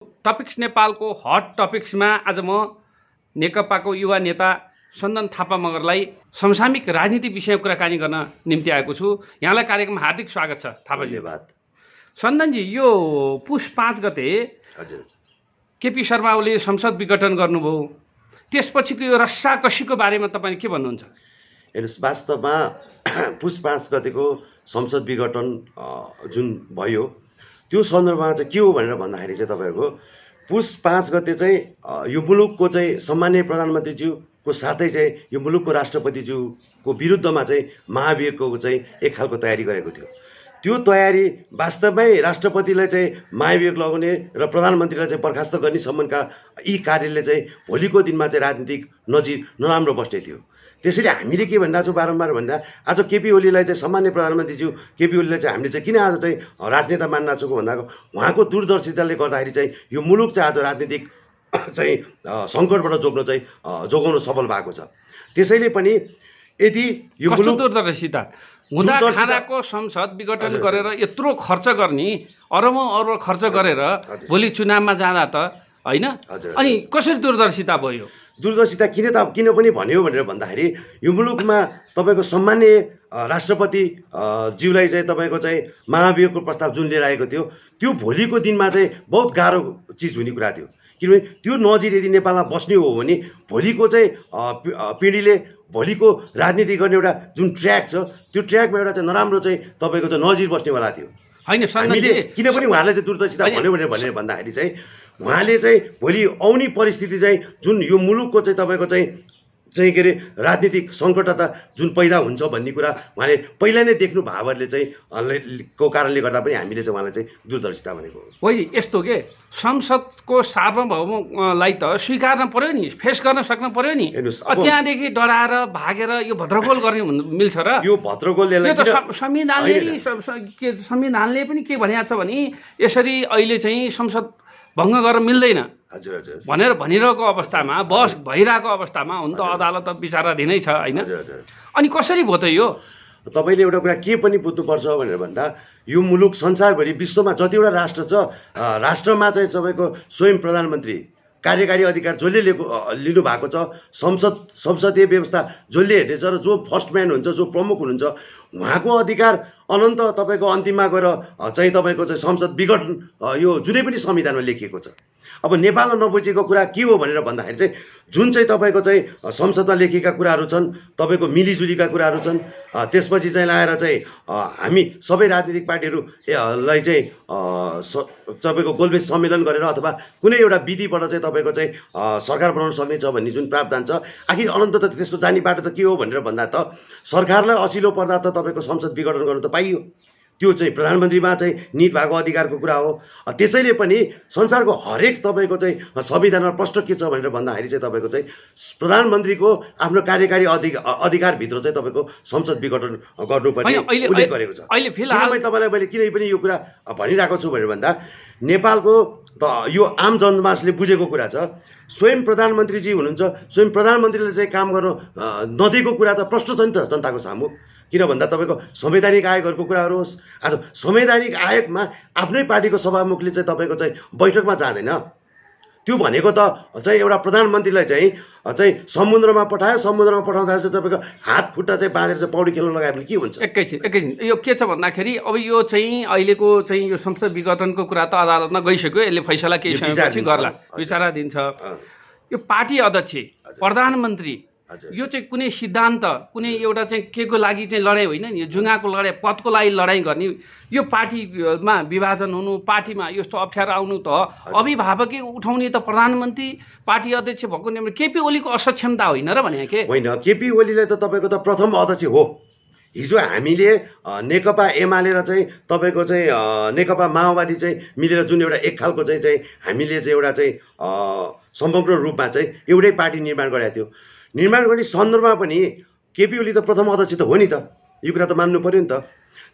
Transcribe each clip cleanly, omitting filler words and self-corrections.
Topics नेपालको hot टपिक्समा आज म नेकपाको युवा नेता सन्दन थापा मगरलाई समसामयिक राजनीति विषयमा कुराकानी गर्न निम्ति आएको छु। यहाँलाई कार्यक्रममा हार्दिक स्वागत छ थापाजी। धन्यवाद। सन्दनजी, यो पुष 5 गते केपी शर्मा ओलीले संसद विघटन गर्नुभयो, त्यसपछिको यो रस्साकसीको बारेमा तपाईले के भन्नुहुन्छ? हेर्नुहोस्, वास्तवमा पुष 5 गतेको संसद विघटन जुन भयो त्यो सन्दर्भमा चाहिँ के हो भनेर भन्दाखेरि चाहिँ तपाईँहरूको पुष 5 गते चाहिँ यो मुलुकको चाहिँ सम्माननीय प्रधानमन्त्रीज्यूको साथै चाहिँ यो मुलुकको राष्ट्रपतिज्यूको विरुद्धमा चाहिँ महाभियोगको चाहिँ एक खालको तयारी गरेको थियो। त्यो तयारी वास्तवमै राष्ट्रपतिलाई चाहिँ महाभियोग लगाउने र प्रधानमन्त्रीलाई चाहिँ बर्खास्त गर्ने सम्बन्धका यी कार्यले चाहिँ भोलिको दिनमा चाहिँ राजनीतिक नजिर नराम्रो बस्ने थियो। त्यसैले हामीले के भनिरहेको छौँ बारम्बार भन्दा आज केपी ओलीलाई चाहिँ सम्मान्य प्रधानमन्त्रीज्यू केपी ओलीलाई चाहिँ हामीले चाहिँ किन आज चाहिँ राजनेता मान्न छोको भन्दाको उहाँको दूरदर्शिताले गर्दाखेरि चाहिँ यो मुलुक चाहिँ आज राजनीतिक चाहिँ सङ्कटबाट जोगाउन सफल भएको छ। त्यसैले पनि यदि यो मुलुक दूरदर्शिता हुँदा खानाको संसद विघटन गरेर यत्रो खर्च गर्ने, अरबौं अर्ब खर्च गरेर भोलि चुनावमा जाँदा त होइन, अनि कसरी दूरदर्शिता भयो? दूरदर्शिता किन पनि भन्यो भनेर भन्दाखेरि यो मुलुकमा तपाईँको सम्मान्य राष्ट्रपति ज्यूलाई चाहिँ तपाईँको चाहिँ महाभियोगको प्रस्ताव जुन लिएर आएको थियो त्यो भोलिको दिनमा चाहिँ बहुत गाह्रो चिज हुने कुरा थियो। किनभने त्यो नजिर यदि नेपालमा बस्ने हो भने भोलिको चाहिँ पिँढीले भोलिको राजनीति गर्ने एउटा जुन ट्र्याक छ त्यो ट्र्याकमा एउटा चाहिँ नराम्रो चाहिँ तपाईँको चाहिँ नजिर बस्नेवाला थियो। होइन हामीले किनभने उहाँलाई चाहिँ दूरदर्शिता भन्यो भनेर भन्दाखेरि चाहिँ उहाँले चाहिँ भोलि आउने परिस्थिति चाहिँ जुन यो मुलुकको चाहिँ तपाईँको चाहिँ के अरे राजनीतिक सङ्कटता जुन पैदा हुन्छ भन्ने कुरा उहाँले पहिला नै देख्नु भएकोले चाहिँ को कारणले गर्दा पनि हामीले चाहिँ उहाँलाई चाहिँ दूरदर्शिता भनेको हो। होइन, यस्तो के संसदको सार्वभौमलाई त स्वीकार्न पर्यो नि, फेस गर्न सक्नु पर्यो नि। त्यहाँदेखि डराएर भागेर यो भद्रगोल गर्ने मिल्छ र? यो भद्रगोल संविधानले पनि के भनेको छ भने यसरी अहिले चाहिँ संसद भङ्ग गर्न मिल्दैन भनेर भनिरहेको अवस्थामा, बहस भइरहेको अवस्थामा हुन त अदालत त विचाराधीनै छ होइन। अनि कसरी भयो त यो? तपाईँले एउटा कुरा के पनि बुझ्नुपर्छ भनेर भन्दा यो मुलुक संसारभरि विश्वमा जतिवटा राष्ट्र छ राष्ट्रमा चाहिँ तपाईँको स्वयं प्रधानमन्त्री कार्यकारी अधिकार जसले लिनु भएको छ, संसदीय व्यवस्था जसले हेर्नेछ र जो फर्स्ट म्यान हुन्छ, जो प्रमुख हुनुहुन्छ, उहाँको अधिकार अनन्त तपाईँको अन्तिममा गएर चाहिँ तपाईँको चाहिँ संसद विघटन यो जुनै पनि संविधानमा लेखिएको छ। अब नेपालमा नबुझेको कुरा के हो भनेर भन्दाखेरि चाहिँ जुन चाहिँ तपाईँको चाहिँ संसदमा लेखिएका कुराहरू छन्, तपाईँको मिलिजुलीका कुराहरू छन्, त्यसपछि चाहिँ लाएर चाहिँ हामी सबै राजनीतिक पार्टीहरूलाई चाहिँ तपाईँको गोलमेज सम्मेलन गरेर अथवा कुनै एउटा विधिबाट चाहिँ तपाईँको चाहिँ सरकार बनाउन सक्नेछ भन्ने जुन प्रावधान छ, आखिर अनन्त त त्यसको जाने बाटो त के हो भनेर भन्दा त सरकारलाई असिलो पर्दा त तपाईँको संसद विघटन गर्नु त पाइयो। त्यो चाहिँ प्रधानमन्त्रीमा चाहिँ निहित भएको अधिकारको कुरा हो। त्यसैले पनि संसारको हरेक तपाईँको चाहिँ संविधानमा प्रश्न के छ भनेर भन्दाखेरि चाहिँ तपाईँको चाहिँ प्रधानमन्त्रीको आफ्नो कार्यकारी अधिकारभित्र चाहिँ तपाईँको संसद विघटन गर्नुपर्ने उल्लेख गरेको छ। अहिले फिलहाल तपाईँलाई मैले किन पनि यो कुरा भनिरहेको छु भनेर भन्दा नेपालको त यो आम जनमासले बुझेको कुरा छ। स्वयं प्रधानमन्त्रीजी हुनुहुन्छ, स्वयं प्रधानमन्त्रीले चाहिँ काम गर्नु नदिएको कुरा त प्रश्न छ नि त जनताको सामु। किन भन्दा तपाईँको संवैधानिक आयोगहरूको कुराहरू होस्, आज संवैधानिक आयोगमा आफ्नै पार्टीको सभामुखले चाहिँ तपाईँको चाहिँ बैठकमा जाँदैन। त्यो भनेको त चाहिँ एउटा प्रधानमन्त्रीलाई चाहिँ समुद्रमा पठायो, समुद्रमा पठाउँदा चाहिँ तपाईँको हात खुट्टा चाहिँ बाँधेर चाहिँ पौडी खेल्न लगायो भने के हुन्छ? एकैछिन यो के छ भन्दाखेरि अब यो चाहिँ अहिलेको चाहिँ यो संसद विघटनको कुरा त अदालतमा गइसक्यो, यसले फैसला केही समयपछि गर्ला, विचाराधीन छ। यो पार्टी अध्यक्ष, प्रधानमन्त्री, यो चाहिँ कुनै सिद्धान्त, कुनै एउटा चाहिँ के को लागि चाहिँ लडाइँ होइन नि, यो जुङ्गाको लडाइँ, पदको लागि लडाइँ गर्ने, यो पार्टीमा विभाजन हुनु, पार्टीमा यस्तो अप्ठ्यारो आउनु त अभिभावकै उठाउने त प्रधानमन्त्री पार्टी अध्यक्ष भएको नियम केपी ओलीको असक्षमता होइन र भने के होइन? केपी ओलीलाई त तपाईँको त प्रथम अध्यक्ष हो। हिजो हामीले नेकपा एमाले र चाहिँ तपाईँको चाहिँ नेकपा माओवादी चाहिँ मिलेर जुन एउटा एक खालको चाहिँ हामीले चाहिँ एउटा चाहिँ समग्र रूपमा चाहिँ एउटै पार्टी निर्माण गरेको थियो। निर्माण गर्ने सन्दर्भमा पनि केपी ओली त प्रथम अध्यक्ष त हो नि त, यो कुरा त मान्नु पऱ्यो नि त।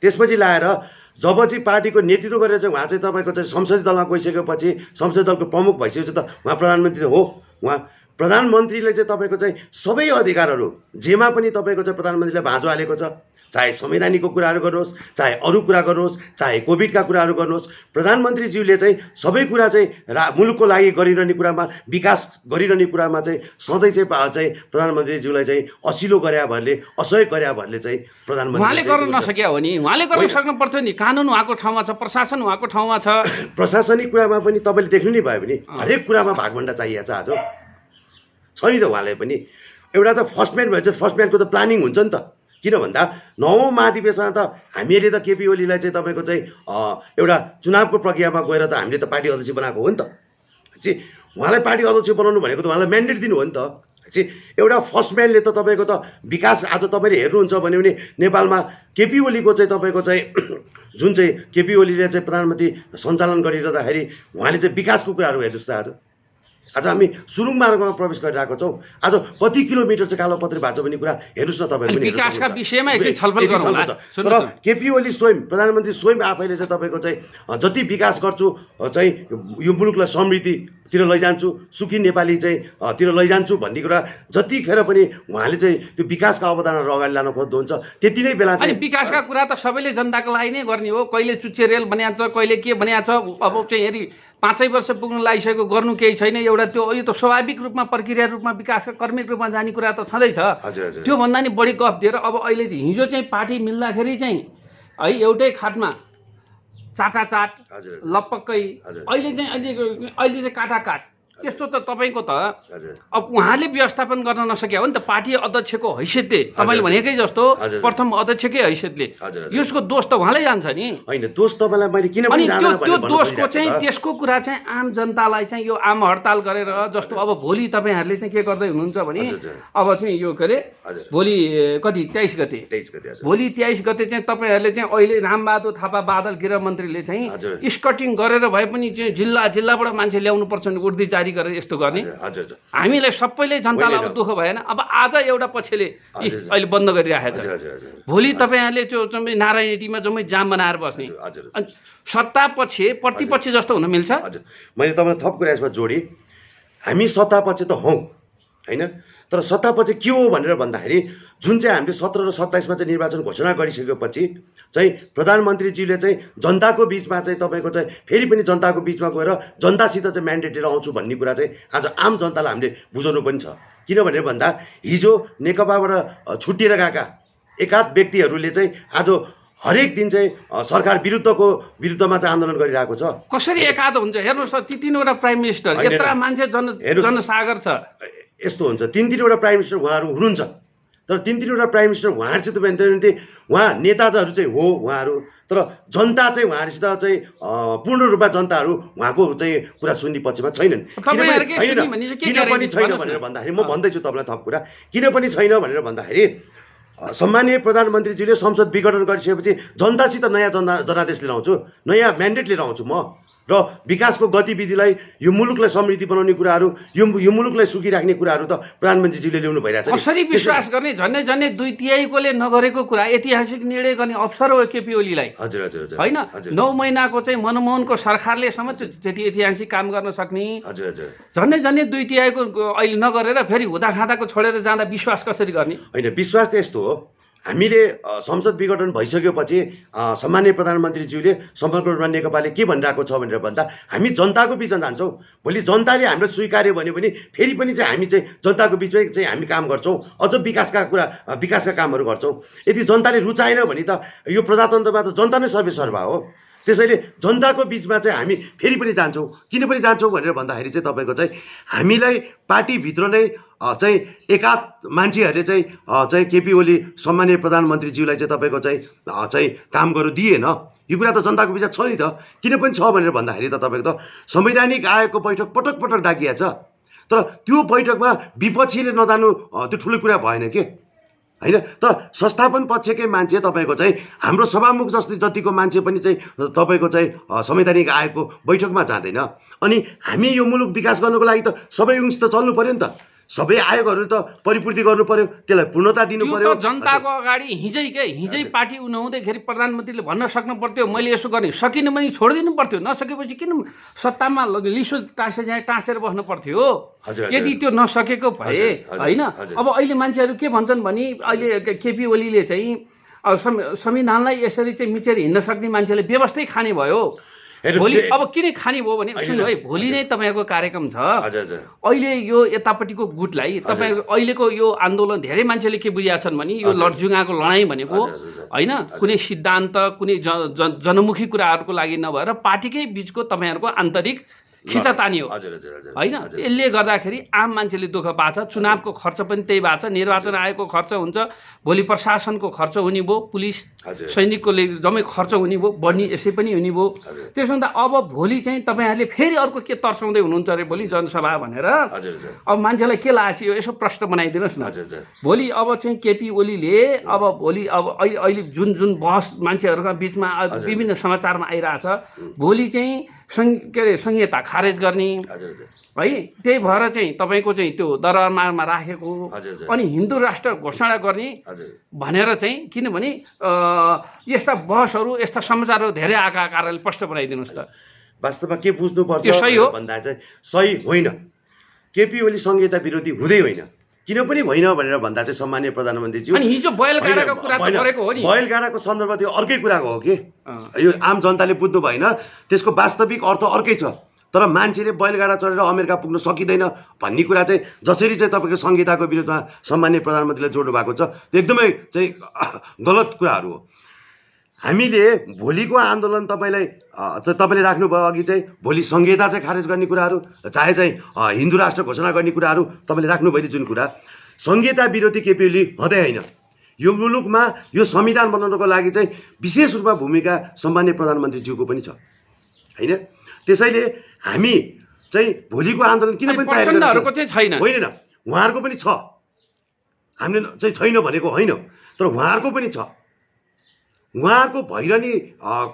त्यसपछि लाएर जब चाहिँ पार्टीको नेतृत्व गरेर चाहिँ उहाँ चाहिँ तपाईँको चाहिँ संसदीय दलमा गइसकेपछि, संसदीय दलको प्रमुख भइसकेपछि त उहाँ प्रधानमन्त्री हो। उहाँ प्रधानमन्त्रीले चाहिँ तपाईँको चाहिँ सबै अधिकारहरू जेमा पनि तपाईँको चाहिँ प्रधानमन्त्रीले भाँजो हालेको छ। चाहे संवैधानिकको कुराहरू गर्नुहोस्, चाहे अरू कुरा गर्नुहोस्, चाहे कोभिडका कुराहरू गर्नुहोस्, प्रधानमन्त्रीज्यूले चाहिँ सबै कुरा चाहिँ मुलुकको लागि गरिरहने कुरामा, विकास गरिरहने कुरामा चाहिँ सधैँ चाहिँ प्रधानमन्त्रीज्यूलाई चाहिँ असिलो गर्याभरले, असहयोग गर्याभरले चाहिँ प्रधानमन्त्री उहाँले गर्न नसक्या हो नि, उहाँले गर्न सक्नु पर्थ्यो नि। कानुन उहाँको ठाउँमा छ, प्रशासन उहाँको ठाउँमा छ। प्रशासनिक कुरामा पनि तपाईँले देख्नु नै भयो भने हरेक कुरामा भागभण्डा चाहिएको छ। आज छ नि त उहाँलाई पनि। एउटा त फर्स्ट म्यान भएपछि फर्स्ट म्यानको त प्लानिङ हुन्छ नि त। किन भन्दा 9औं महाधिवेशनमा त हामीले त केपी ओलीलाई चाहिँ तपाईँको चाहिँ एउटा चुनावको प्रक्रियामा गएर त हामीले त पार्टी अध्यक्ष बनाएको हो नि त। चाहिँ उहाँलाई पार्टी अध्यक्ष बनाउनु भनेको त उहाँलाई म्यान्डेट दिनु हो नि त। चाहिँ एउटा फर्स्ट म्यानले त तपाईँको त विकास आज तपाईँले हेर्नुहुन्छ भने नेपालमा केपी ओलीको चाहिँ तपाईँको चाहिँ जुन चाहिँ केपी ओलीले चाहिँ प्रधानमन्त्री सञ्चालन गरिरहँदाखेरि उहाँले चाहिँ विकासको कुराहरू हेर्नुहोस् त। आज हामी सुरुङ मार्गमा प्रवेश गरिरहेको छौँ। आज कति किलोमिटर चाहिँ कालोपत्री भएको छ भन्ने कुरा हेर्नुहोस् न तपाईँहरू पनि। विकासका विषयमा एकछिन छलफल गरौँ। तर केपी ओली स्वयं प्रधानमन्त्री स्वयं आफैले चाहिँ तपाईँको चाहिँ जति विकास गर्छु चाहिँ यो मुलुकलाई समृद्धितिर लैजान्छु, सुखी नेपाली चाहिँ तिर लैजान्छु भन्ने कुरा जतिखेर पनि उहाँले चाहिँ त्यो विकासका अवधारणाहरू अगाडि लान खोज्नुहुन्छ त्यति नै बेला चाहिँ विकासका कुरा त सबैले जनताको लागि नै गर्ने हो। कहिले चुच्चे रेल बनाएको छ, कहिले के बनाएको छ। अब चाहिँ हेरी 5 वर्ष पुग्न लागिसकेको, गर्नु केही छैन। एउटा त्यो यो त स्वाभाविक रूपमा प्रक्रिया रूपमा विकासका कर्मिक रूपमा जाने कुरा त छँदैछ। त्योभन्दा नि बढी गफ दिएर अब अहिले चाहिँ हिजो चाहिँ पार्टी मिल्दाखेरि चाहिँ है एउटै खाटमा चाटाचाट लपक्कै, अहिले चाहिँ काटाकाट त्यस्तो त तपाईँको त अब उहाँले व्यवस्थापन गर्न नसक्या हो नि त। पार्टी अध्यक्षको हैसियतले तपाईँले भनेकै जस्तो प्रथम अध्यक्षकै हैसियतले यसको दोष त उहाँलाई जान्छ नि। होइन दोष तपाईँलाई मैले किन अनि त्यो दोषको चाहिँ त्यसको कुरा चाहिँ आम जनतालाई चाहिँ यो आम हडताल गरेर जस्तो अब भोलि तपाईँहरूले चाहिँ के गर्दै हुनुहुन्छ भने अब चाहिँ यो के अरे भोलि कति 23 गते भोलि 23 गते चाहिँ तपाईँहरूले चाहिँ अहिले रामबहादुर थापा बादल गृहमन्त्रीले चाहिँ स्कटिङ गरेर भए पनि चाहिँ जिल्लाबाट मान्छे ल्याउनु पर्छ भने उर्दी जारी गरेर यस्तो गर्ने। हामीलाई सबैले जनतालाई अब दुःख भएन। अब आज एउटा पक्षले अहिले बन्द गरिराखेको छ, भोलि तपाईँहरूले त्यो जम्मै नारायणीमा जम्मै जाम बनाएर बस्ने। अनि सत्ता पक्ष प्रतिपक्ष जस्तो हुन मिल्छ? मैले तपाईँलाई थप कुरा यसमा जोडेँ। हामी सत्ता पक्ष त हौँ होइन, तर सत्ता पक्ष के हो भनेर भन्दाखेरि जुन चाहिँ हामीले 17 र 27 मा चाहिँ निर्वाचन घोषणा गरिसकेपछि चाहिँ प्रधानमन्त्रीज्यूले चाहिँ जनताको बिचमा चाहिँ तपाईँको चाहिँ फेरि पनि जनताको बिचमा गएर जनतासित चाहिँ म्यान्डेट लिएर आउँछु भन्ने कुरा चाहिँ आज आम जनतालाई हामीले बुझाउनु पनि छ। किनभने भन्दा हिजो नेकपाबाट छुट्टिएर गएका एकाध व्यक्तिहरूले चाहिँ आज हरेक दिन चाहिँ सरकार विरुद्धमा चाहिँ आन्दोलन गरिरहेको छ। कसरी एकाध हुन्छ हेर्नुहोस् त, 3-3वटा प्राइम मिनिस्टर, यत्रा मान्छे जनसागर छ। यस्तो हुन्छ 3-3वटा प्राइम मिनिस्टर उहाँहरू हुनुहुन्छ, तर 3-3वटा प्राइम मिनिस्टर उहाँहरू चाहिँ तपाईँ उहाँ नेताहरू चाहिँ हो उहाँहरू, तर जनता चाहिँ उहाँहरूसित चाहिँ पूर्ण रूपमा जनताहरू उहाँको चाहिँ कुरा सुन्ने पक्षमा छैनन्। किन पनि छैन भनेर भन्दाखेरि म भन्दैछु तपाईँलाई थप कुरा, किन पनि छैन भनेर भन्दाखेरि सम्माननीय प्रधानमन्त्रीज्यूले संसद विघटन गरिसकेपछि जनतासित नयाँ जनादेश लिएर आउँछु, नयाँ म्यान्डेट लिएर आउँछु म, र विकासको गतिविधिलाई यो मुलुकलाई समृद्धि बनाउने कुराहरू, यो मुलुकलाई सुखी राख्ने कुराहरू त प्रधानमन्त्रीज्यूले ल्याउनु भइरहेछ। कसरी विश्वास गर्ने? झन्डै 2/3कोले नगरेको कुरा ऐतिहासिक निर्णय गर्ने अवसर हो केपी ओलीलाई। होइन 9 महिनाको चाहिँ मनमोहनको सरकारले समेत त्यति ऐतिहासिक काम गर्न सक्ने, झन्डै 2/3को अहिले नगरेर फेरि हुँदाखाँदाको छोडेर जाँदा विश्वास कसरी गर्ने? होइन विश्वास त यस्तो हो, हामीले संसद विघटन भइसकेपछि सम्माननीय प्रधानमन्त्रीज्यूले समग्र रूपमा नेकपाले के भनिरहेको छ भनेर भन्दा हामी जनताको बिचमा जान्छौँ। भोलि जनताले हामीलाई स्वीकार्यो भने पनि फेरि पनि चाहिँ हामी चाहिँ जनताको बिचमै चाहिँ हामी काम गर्छौँ, अझ विकासका कामहरू गर्छौँ। यदि जनताले रुचाएन भने त यो प्रजातन्त्रमा त जनता नै सर्वेसर्वा हो। त्यसैले जनताको बिचमा चाहिँ हामी फेरि पनि जान्छौँ। किन पनि जान्छौँ भनेर भन्दाखेरि चाहिँ तपाईँको चाहिँ हामीलाई पार्टीभित्र नै चाहिँ एकाध मान्छेहरूले चाहिँ केपी ओली सम्माननीय प्रधानमन्त्रीज्यूलाई चाहिँ तपाईँको चाहिँ काम गर्नु दिएन। यो कुरा त जनताको बिचमा छ नि त। किन पनि छ भनेर भन्दाखेरि त तपाईँको त संवैधानिक आयोगको बैठक पटक पटक डाकिएको छ, तर त्यो बैठकमा विपक्षीले नजानु त्यो ठुलो कुरा भएन के होइन। तर संस्थापन पक्षकै मान्छे तपाईँको चाहिँ हाम्रो सभामुख जतिको मान्छे पनि चाहिँ तपाईँको चाहिँ संवैधानिक आयोगको बैठकमा जाँदैन। अनि हामी यो मुलुक विकास गर्नुको लागि त सबै अंश त चल्नु पर्यो नि त। सबै आयोगहरूले त परिपूर्ति गर्नु पर्यो, त्यसलाई पूर्णता दिनु त्यो पर्यो। त जनताको अगाडि हिजै पार्टी नहुँदाखेरि प्रधानमन्त्रीले भन्न सक्नु पर्थ्यो मैले यसो गर्ने, सकिन भने छोडिदिनु पर्थ्यो, नसकेपछि किन सत्तामा लिसो टाँसेर बस्नु पर्थ्यो। यदि त्यो नसकेको भए होइन, अब अहिले मान्छेहरू के भन्छन् भने अहिले केपी ओलीले चाहिँ संविधानलाई यसरी चाहिँ मिचेर हिँड्न सक्ने मान्छेले व्यवस्थै खाने भयो। भोलि अब किन खाने भयो भने सुन्नु है, भोलि नै तपाईँहरूको कार्यक्रम छ। अहिले यो यतापट्टिको गुटलाई तपाईँको अहिलेको यो आन्दोलन धेरै मान्छेले के बुझेका छन् भने यो लडजुङ्गाको लडाइँ भनेको होइन कुनै सिद्धान्त कुनै जनमुखी कुराहरूको लागि नभएर पार्टीकै बिचको तपाईँहरूको आन्तरिक खिचातानी हो होइन। यसले गर्दाखेरि आम मान्छेले दुःख पाएको छ। चुनावको खर्च पनि त्यही भएको छ, निर्वाचन आयोगको खर्च हुन्छ, भोलि प्रशासनको खर्च हुने भयो, पुलिस सैनिककोले जम्मै खर्च हुने भयो, बढ्ने यसै पनि हुने भयो। त्यसो हुँदा अब भोलि चाहिँ तपाईँहरूले फेरि अर्को के तर्साउँदै हुनुहुन्छ अरे भोलि जनसभा भनेर। अब मान्छेलाई के लागेको यसो प्रश्न बनाइदिनुहोस् न। भोलि अब चाहिँ केपी ओलीले अब भोलि अब अहिले जुन बहस मान्छेहरूका बिचमा विभिन्न समाचारमा आइरहेछ, भोलि चाहिँ के अरे संहिता खारेज गर्ने है, त्यही भएर चाहिँ तपाईँको चाहिँ त्यो दरबारमा राखेको अनि हिन्दू राष्ट्र घोषणा गर्ने भनेर चाहिँ, किनभने यस्ता बहसहरू यस्ता समाचारहरू धेरै आएका कारणले प्रश्न बनाइदिनुहोस् त। वास्तवमा के बुझ्नुपर्छ सही हो भन्दा चाहिँ सही होइन, केपी ओली संहिता विरोधी हुँदै होइन, किन पनि होइन भनेर भन्दा चाहिँ सम्माननीय प्रधानमन्त्रीज्यू अनि हिजो बैलगाडाको कुरा गरेको हो नि, बैलगाडाको सन्दर्भ त्यो अर्कै कुराको हो कि यो आम जनताले बुझ्नु भएन, त्यसको वास्तविक अर्थ अर्कै छ। तर मान्छेले बैलगाडा चढेर अमेरिका पुग्न सकिँदैन भन्ने कुरा चाहिँ जसरी चाहिँ तपाईँको संहिताको विरुद्धमा सम्माननीय प्रधानमन्त्रीले जोड्नु भएको छ, त्यो एकदमै चाहिँ गलत कुराहरू हो। हामीले भोलिको आन्दोलन तपाईँले राख्नुभयो अघि चाहिँ भोलि संहिता चाहिँ खारेज गर्ने कुराहरू, चाहे चाहिँ हिन्दू राष्ट्र घोषणा गर्ने कुराहरू तपाईँले राख्नुभयो नि, जुन कुरा संहिता विरोधी केपी ओली हदै होइन। यो मुलुकमा यो संविधान बनाउनको लागि चाहिँ विशेष रूपमा भूमिका सम्माननीय प्रधानमन्त्रीज्यूको पनि छ होइन। त्यसैले हामी चाहिँ भोलिको आन्दोलन किन पनि तयारी छैन होइन न, उहाँहरूको पनि छ, हामीले चाहिँ छैन भनेको होइन, तर उहाँहरूको पनि छ। उहाँहरूको भैरनी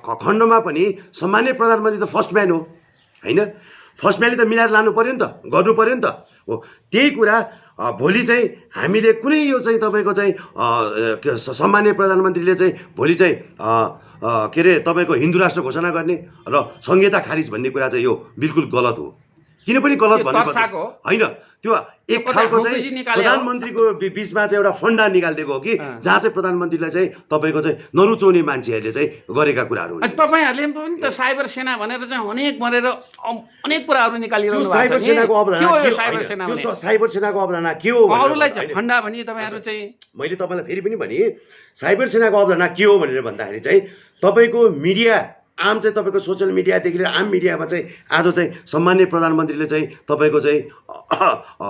खण्डमा पनि सम्माननीय प्रधानमन्त्री त फर्स्ट म्यान हो होइन, फर्स्ट म्यानले त मिलाएर लानु पऱ्यो नि त, गर्नु पऱ्यो नि त हो। त्यही कुरा भोलि चाहिँ हामीले कुनै यो चाहिँ तपाईँको चाहिँ सम्माननीय प्रधानमन्त्रीले चाहिँ भोलि चाहिँ के अरे तपाईँको हिन्दू राष्ट्र घोषणा गर्ने र संहिता खारिज भन्ने कुरा चाहिँ यो बिल्कुल गलत हो। किन पनि गलत भन्नु होइन, त्यो एक खालको चाहिँ प्रधानमन्त्रीको बिचमा चाहिँ एउटा फन्डा निकालिदिएको हो कि जहाँ चाहिँ प्रधानमन्त्रीलाई चाहिँ तपाईँको चाहिँ नरुचाउने मान्छेहरूले चाहिँ गरेका कुराहरू। तपाईँहरूले पनि त साइबर सेना भनेर चाहिँ अनेक कुराहरू निकालिरहनु भएको छ। साइबर सेनाको अवधारणा के हो, अरूलाई चाहिँ फन्डा भनी तपाईँहरू चाहिँ, मैले तपाईँलाई फेरि पनि भने साइबर सेनाको अवधारणा के हो भनेर भन्दाखेरि चाहिँ तपाईँको मिडिया आम चाहिँ तपाईँको सोसियल मिडियादेखि लिएर आम मिडियामा चाहिँ आज चाहिँ सम्माननीय प्रधानमन्त्रीले चाहिँ तपाईँको चाहिँ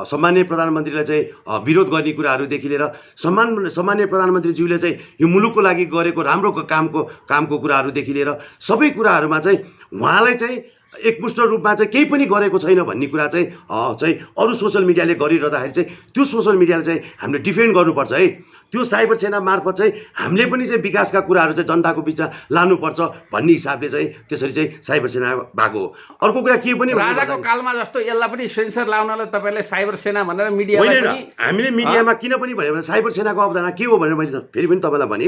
सम्माननीय प्रधानमन्त्रीलाई चाहिँ विरोध गर्ने कुराहरूदेखि लिएर सम्माननीय प्रधानमन्त्रीज्यूले चाहिँ यो मुलुकको लागि गरेको राम्रो कामको कुराहरूदेखि लिएर सबै कुराहरूमा चाहिँ उहाँलाई चाहिँ एकमुष्ट रूपमा चाहिँ केही पनि गरेको छैन भन्ने कुरा चाहिँ अरू सोसियल मिडियाले गरिरहँदाखेरि चाहिँ त्यो सोसियल मिडियाले चाहिँ हामीले डिफेन्ड गर्नुपर्छ है। त्यो साइबर सेना मार्फत चाहिँ हामीले पनि चाहिँ विकासका कुराहरू चाहिँ जनताको बिचमा लानुपर्छ भन्ने हिसाबले चाहिँ त्यसरी चाहिँ साइबर सेना भएको हो। अर्को कुरा के पनि राजाको कालमा जस्तो यसलाई पनि सेन्सर लाउनलाई तपाईँले साइबर सेना भनेर मिडियामा हामीले मिडियामा किन पनि भन्यो भने साइबर सेनाको अवधारणा के हो भनेर मैले फेरि पनि तपाईँलाई भने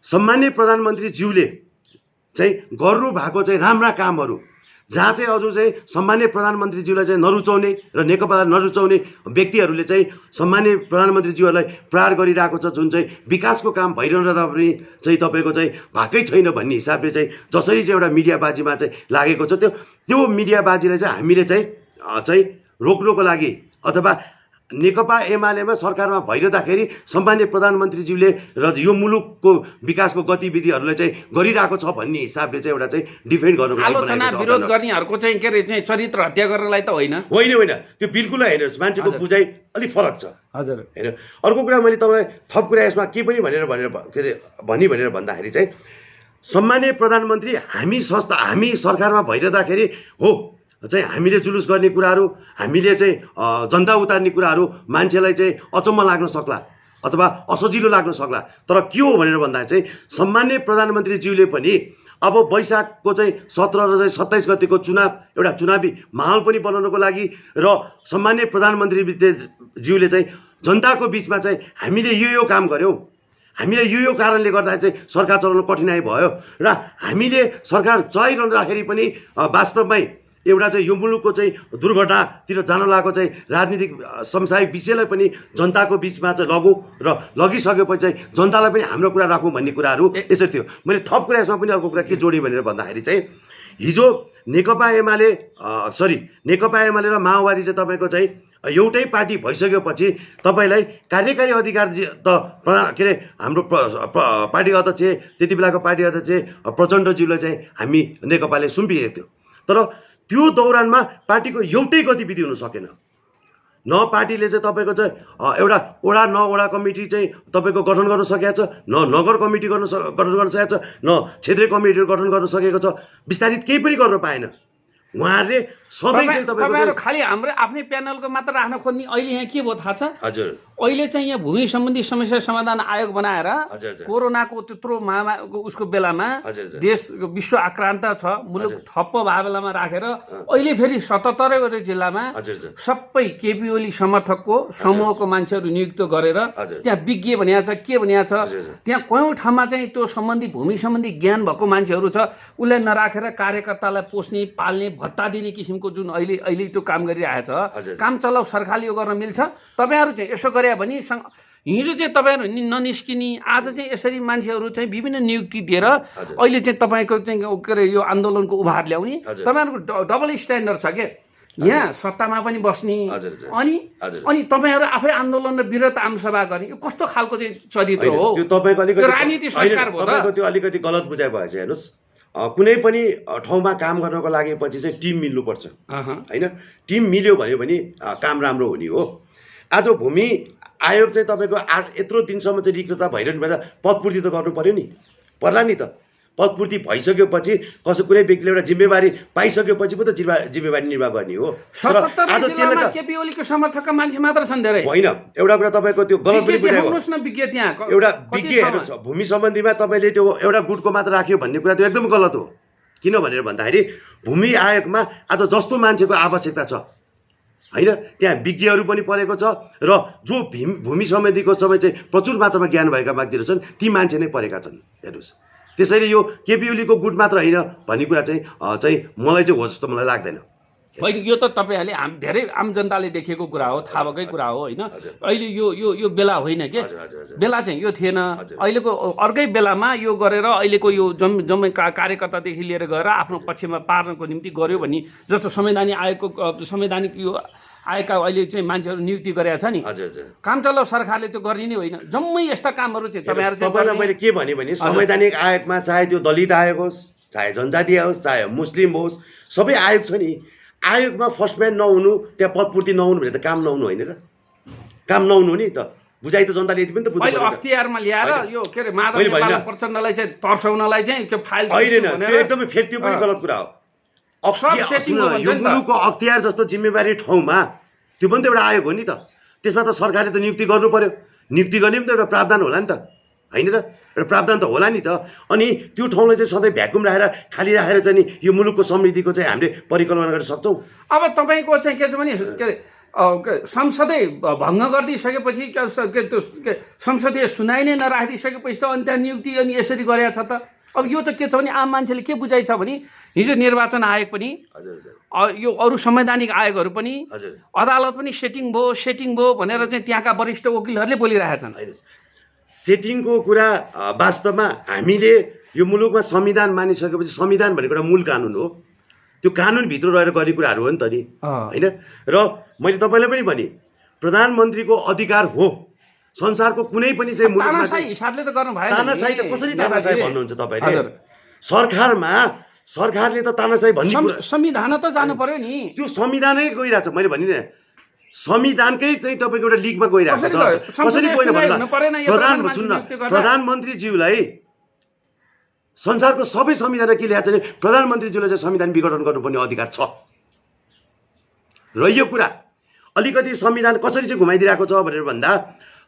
सम्माननीय प्रधानमन्त्रीज्यूले चाहिँ गर्नु भएको चाहिँ राम्रा कामहरू जहाँ चाहिँ अझ चाहिँ सम्माननीय प्रधानमन्त्रीज्यूलाई चाहिँ नरुचाउने र नेकपालाई नरुचाउने व्यक्तिहरूले चाहिँ सम्माननीय प्रधानमन्त्रीज्यूहरूलाई प्रहार गरिरहेको छ, जुन चाहिँ विकासको काम भइरहँदा पनि चाहिँ तपाईँको चाहिँ भएकै छैन भन्ने हिसाबले चाहिँ जसरी चाहिँ एउटा मिडियाबाजीमा चाहिँ लागेको छ, त्यो मिडियाबाजीलाई चाहिँ हामीले चाहिँ रोक्नको लागि अथवा नेकपा एमालेमा सरकारमा भइरहँदाखेरि सम्माननीय प्रधानमन्त्रीज्यूले र यो मुलुकको विकासको गतिविधिहरूलाई चाहिँ गरिरहेको छ भन्ने हिसाबले चाहिँ एउटा चाहिँ डिफेन्ड गर्नुको लागि बनाएको छ। विरोध गर्नेहरूको चाहिँ के अरे चाहिँ चरित्र हत्या गर्नलाई त होइन, त्यो बिल्कुलै होइन। मान्छेको बुझाइ अलिक फरक छ हजुर होइन। अर्को कुरा मैले तपाईँलाई थप कुरा यसमा के पनि भनेर भन्दाखेरि चाहिँ सम्माननीय प्रधानमन्त्री हामी सरकारमा भइरहँदाखेरि हो चाहिँ हामीले जुलुस गर्ने कुराहरू, हामीले चाहिँ जनता उतार्ने कुराहरू मान्छेलाई चाहिँ अचम्म लाग्न सक्ला अथवा असजिलो लाग्न सक्ला, तर के हो भनेर भन्दा चाहिँ सम्माननीय प्रधानमन्त्रीज्यूले पनि अब वैशाखको चाहिँ 17 र चाहिँ 27 गतिको चुनाव एउटा चुनावी माहौल पनि बनाउनको लागि र सम्माननीय प्रधानमन्त्री ज्यूले चाहिँ जनताको बिचमा चाहिँ हामीले यो काम गऱ्यौँ, हामीले यो कारणले गर्दा चाहिँ सरकार चलाउन कठिनाइ भयो र हामीले सरकार चलाइरहँदाखेरि पनि वास्तवमै एउटा चाहिँ यो मुलुकको चाहिँ दुर्घटनातिर जान लागेको चाहिँ राजनीतिक समसामयिक विषयलाई पनि जनताको बिचमा चाहिँ लगौँ र लगिसकेपछि चाहिँ जनतालाई पनि हाम्रो कुरा राखौँ भन्ने कुराहरू यसरी थियो। मैले थप कुरा यसमा पनि अर्को कुरा के जोडेँ भनेर भन्दाखेरि चाहिँ हिजो नेकपा एमाले र माओवादी चाहिँ तपाईँको चाहिँ एउटै पार्टी भइसकेपछि तपाईँलाई कार्यकारी अधिकार त के अरे हाम्रो पार्टी अध्यक्ष त्यति बेलाको पार्टी अध्यक्ष प्रचण्डज्यूलाई चाहिँ हामी नेकपाले सुम्पिएको थियो। तर त्यो दौरानमा पार्टीको एउटै गतिविधि हुन सकेन। न पार्टीले चाहिँ तपाईँको चाहिँ एउटा वडा न वडा कमिटी चाहिँ तपाईँको गठन गर्न सकेको छ, न नगर कमिटी गठन गर्न सकेको छ, न क्षेत्रीय कमिटीहरू गठन गर्न सकेको छ, विस्तारित केही पनि गर्न पाएन। उहाँहरूले सबै चाहिँ तपाईँहरू खालि हाम्रो आफ्नै प्यानलको मात्र राख्न खोज्ने। अहिले यहाँ के भयो थाहा छ? हजुर, अहिले चाहिँ यहाँ भूमि सम्बन्धी समस्या समाधान आयोग बनाएर कोरोनाको त्यत्रो महामारीको उसको बेलामा देश विश्व आक्रान्त छ, मुलुक ठप्प भएको बेलामा राखेर अहिले फेरि 77वटा जिल्लामा सबै केपी ओली समर्थकको समूहको मान्छेहरू नियुक्त गरेर त्यहाँ विज्ञ भनिएको छ, के भनिएको छ, त्यहाँ कयौँ ठाउँमा चाहिँ त्यो सम्बन्धी भूमि सम्बन्धी ज्ञान भएको मान्छेहरू छ, उसलाई नराखेर कार्यकर्तालाई पोस्ने पाल्ने भत्ता दिने किसिमको जुन अहिले त्यो काम गरिरहेछ, काम चलाउ सरकारले यो गर्न मिल्छ? तपाईँहरू चाहिँ यसो गरे भने हिजो चाहिँ तपाईँहरू ननिस्किने, आज चाहिँ यसरी मान्छेहरू चाहिँ विभिन्न नियुक्ति दिएर अहिले चाहिँ तपाईँको चाहिँ के अरे यो आन्दोलनको उभार ल्याउने तपाईँहरूको डबल स्ट्यान्डर्ड छ के? यहाँ सत्तामा पनि बस्ने अनि तपाईँहरू आफै आन्दोलन र विरोध आमसभा गर्ने, यो कस्तो खालको चाहिँ चरित्र हो? त्यो तपाईँको अलिकति राजनीति संस्कार भयो। तपाईँको त्यो अलिकति गलत बुझाइ भएछ। हेर्नुहोस्, कुनै पनि ठाउँमा काम गर्नको लागेपछि चाहिँ टिम मिल्नुपर्छ, होइन? टिम मिल्यो भने काम राम्रो हुने हो। आज भूमि आयोग चाहिँ तपाईँको आज यत्रो दिनसम्म चाहिँ रिक्तता भइरहनु पर्दा पदपूर्ति त गर्नु पर्यो नि, पर्ला नि त। पदपूर्ति भइसकेपछि कसै कुनै व्यक्तिले एउटा जिम्मेवारी पाइसकेपछि पो त जिम्मेवारी निर्वाह गर्ने हो। आज केपी ओलीको समर्थकका मान्छे मात्र छन् धेरै, होइन? एउटा कुरा तपाईँको त्यो गलत पनि बुझायो। एउटा विज्ञ हेर्नुहोस्, भूमि सम्बन्धीमा तपाईँले त्यो एउटा गुटको मात्र राख्यो भन्ने कुरा त्यो एकदम गलत हो। किन भनेर भन्दाखेरि भूमि आयोगमा आज जस्तो मान्छेको आवश्यकता छ, होइन, त्यहाँ विज्ञहरू पनि परेको छ र जो भूमि सम्बन्धीको समय चाहिँ प्रचुर मात्रामा ज्ञान भएका व्यक्तिहरू छन् ती मान्छे नै परेका छन्। हेर्नुहोस्, त्यसैले यो केपी ओलीको गुट मात्र होइन भन्ने कुरा चाहिँ मलाई चाहिँ हो जस्तो मलाई लाग्दैन। होइन, यो त तपाईँहरूले धेरै आम जनताले देखेको कुरा हो, थाहा भएकै कुरा हो, होइन? अहिले यो बेला होइन के? बेला चाहिँ यो थिएन। अहिलेको अर्कै बेलामा यो गरेर अहिलेको यो जम्मै कार्यकर्तादेखि लिएर गएर आफ्नो पक्षमा पार्नको निम्ति गर्यो भने जस्तो संवैधानिक यो आएका अहिले चाहिँ मान्छेहरू नियुक्ति गरेका छ नि, काम चलाउ सरकारले त्यो गर्ने नै होइन। जम्मै यस्ता कामहरू चाहिँ तपाईँहरू तपाईँलाई मैले के भने संवैधानिक आयोगमा चाहे त्यो दलित आयोग होस्, चाहे जनजाति होस्, चाहे मुस्लिम होस्, सबै आयोग छ नि। आयोगमा फर्स्टम्यान नहुनु, त्यहाँ पदपूर्ति नहुनु भने त काम नहुनु होइन र? काम नहुनु नि त बुझाइ त जनताले यति पनि त बुझ्नु पर्यो। अख्तियारमा ल्याएर यो के अरे माधव प्रचण्डलाई चाहिँ तर्साउनलाई चाहिँ त्यो फाइल होइन, त्यो एकदमै फेरि त्यो पनि गलत कुरा हो। यो मुलुकको अख्तियार जस्तो जिम्मेवारी ठाउँमा त्यो पनि त एउटा आयोग हो नि त। त्यसमा त सरकारले त नियुक्ति गर्नु पर्यो। नियुक्ति गर्ने पनि त एउटा प्रावधान होला नि त, होइन र? एउटा प्रावधान त होला नि त। अनि त्यो ठाउँलाई चाहिँ सधैँ भ्याकुम राखेर खाली राखेर चाहिँ नि यो मुलुकको समृद्धिको चाहिँ हामीले परिकल्पना गर्न सक्छौँ? अब तपाईँको चाहिँ के छ भने के अरे संसदै भङ्ग गरिदिइसकेपछि संसदीय सुनाइ नै नराखिदिइसकेपछि त अनि त्यहाँ नियुक्ति अनि यसरी गरेको छ त। अब यो त के छ भने आम मान्छेले के बुझाइ छ भने हिजो निर्वाचन आयोग पनि यो अरू संवैधानिक आयोगहरू पनि अदालत पनि सेटिङ भयो भनेर चाहिँ त्यहाँका वरिष्ठ वकिलहरूले बोलिरहेका छन्। सेटिङको कुरा वास्तवमा हामीले यो मुलुकमा संविधान मानिसकेपछि संविधान भनेको एउटा मूल कानुन हो। त्यो कानुनभित्र रहेर गर्ने कुराहरू हो नि त नि, होइन? र मैले तपाईँलाई पनि भने प्रधानमन्त्रीको अधिकार हो संसारको कुनै पनि चाहिँ मुलुकमा हिसाबले त गर्नु भएन। तानाशाही त कसरी तानाशाही भन्नुहुन्छ तपाईँले? सरकारले त तानाशाही भन्ने संविधान त जानु पर्यो नि। त्यो संविधानै गइरहेछ। मैले भनिनँ संविधानकै चाहिँ तपाईँको एउटा लिगमा गइरहेछ। कसरी गएन भन्नु प्रधानमन्त्रीज्यूलाई संसारको सबै संविधान के ल्याएको छ भने प्रधानमन्त्रीज्यूलाई चाहिँ संविधान विघटन गर्नुपर्ने अधिकार छ। र यो कुरा अलिकति संविधान कसरी चाहिँ घुमाइदिरहेको छ भनेर भन्दा